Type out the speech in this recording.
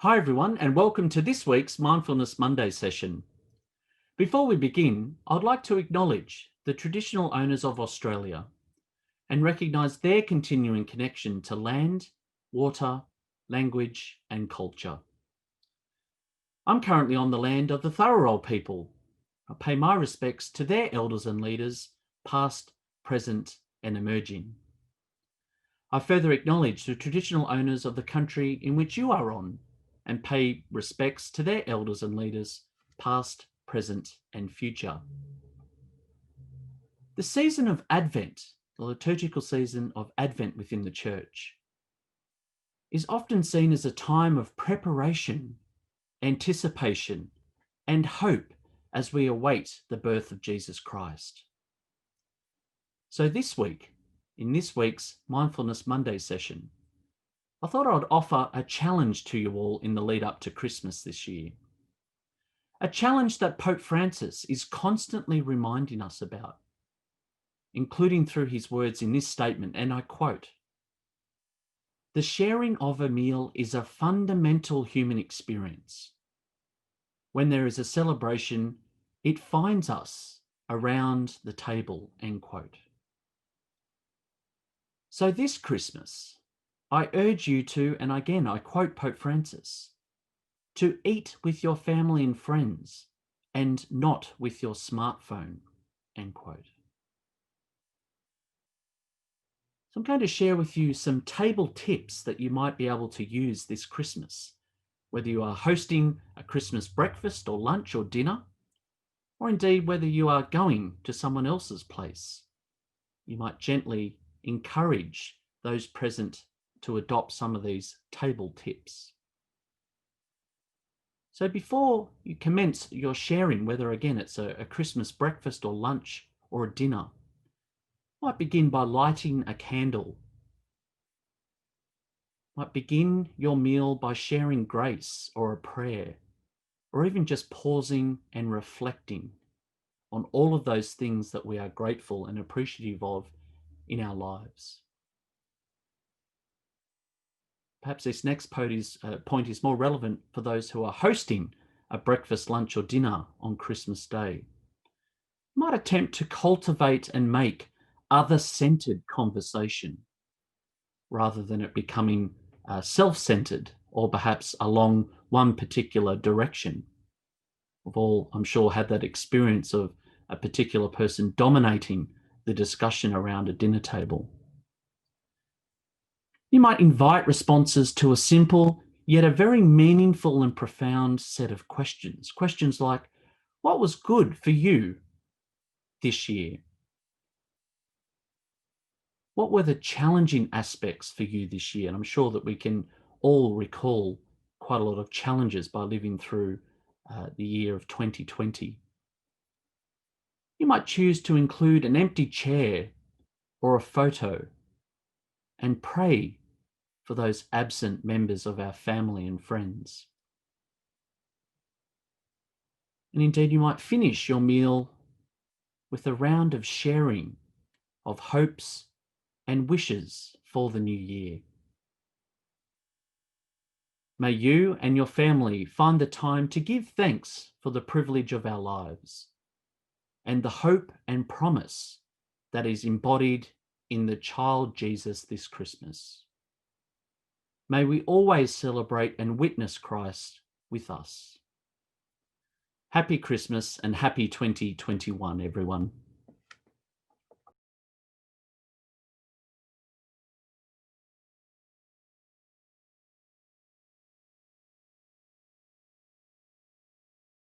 Hi everyone, and welcome to this week's Mindfulness Monday session. Before we begin, I'd like to acknowledge the traditional owners of Australia and recognise their continuing connection to land, water, language and culture. I'm currently on the land of the Tharawal people. I pay my respects to their elders and leaders, past, present and emerging. I further acknowledge the traditional owners of the country in which you are on and pay respects to their elders and leaders, past, present, and future. The season of Advent, the liturgical season of Advent within the Church, is often seen as a time of preparation, anticipation, and hope as we await the birth of Jesus Christ. So this week, in this week's Mindfulness Monday session, I thought I'd offer a challenge to you all in the lead up to Christmas this year. A challenge that Pope Francis is constantly reminding us about, including through his words in this statement, and I quote, "The sharing of a meal is a fundamental human experience. When there is a celebration, it finds us around the table," end quote. So this Christmas, I urge you to, and again, I quote Pope Francis, to eat with your family and friends and not with your smartphone, end quote. So I'm going to share with you some table tips that you might be able to use this Christmas, whether you are hosting a Christmas breakfast or lunch or dinner, or indeed whether you are going to someone else's place. You might gently encourage those present to adopt some of these table tips. So before you commence your sharing, whether again it's a Christmas breakfast or lunch or a dinner, you might begin by lighting a candle. You might begin your meal by sharing grace or a prayer, or even just pausing and reflecting on all of those things that we are grateful and appreciative of in our lives. Perhaps this next point is more relevant for those who are hosting a breakfast, lunch, or dinner on Christmas Day. You might attempt to cultivate and make other-centered conversation rather than it becoming self-centered or perhaps along one particular direction. We've all, I'm sure, had that experience of a particular person dominating the discussion around a dinner table. You might invite responses to a simple, yet a very meaningful and profound set of questions. Questions like, what was good for you this year? What were the challenging aspects for you this year? And I'm sure that we can all recall quite a lot of challenges by living through the year of 2020. You might choose to include an empty chair or a photo and pray for those absent members of our family and friends. And indeed, you might finish your meal with a round of sharing of hopes and wishes for the new year. May you and your family find the time to give thanks for the privilege of our lives and the hope and promise that is embodied in the child Jesus this Christmas. May we always celebrate and witness Christ with us. Happy Christmas and happy 2021, everyone.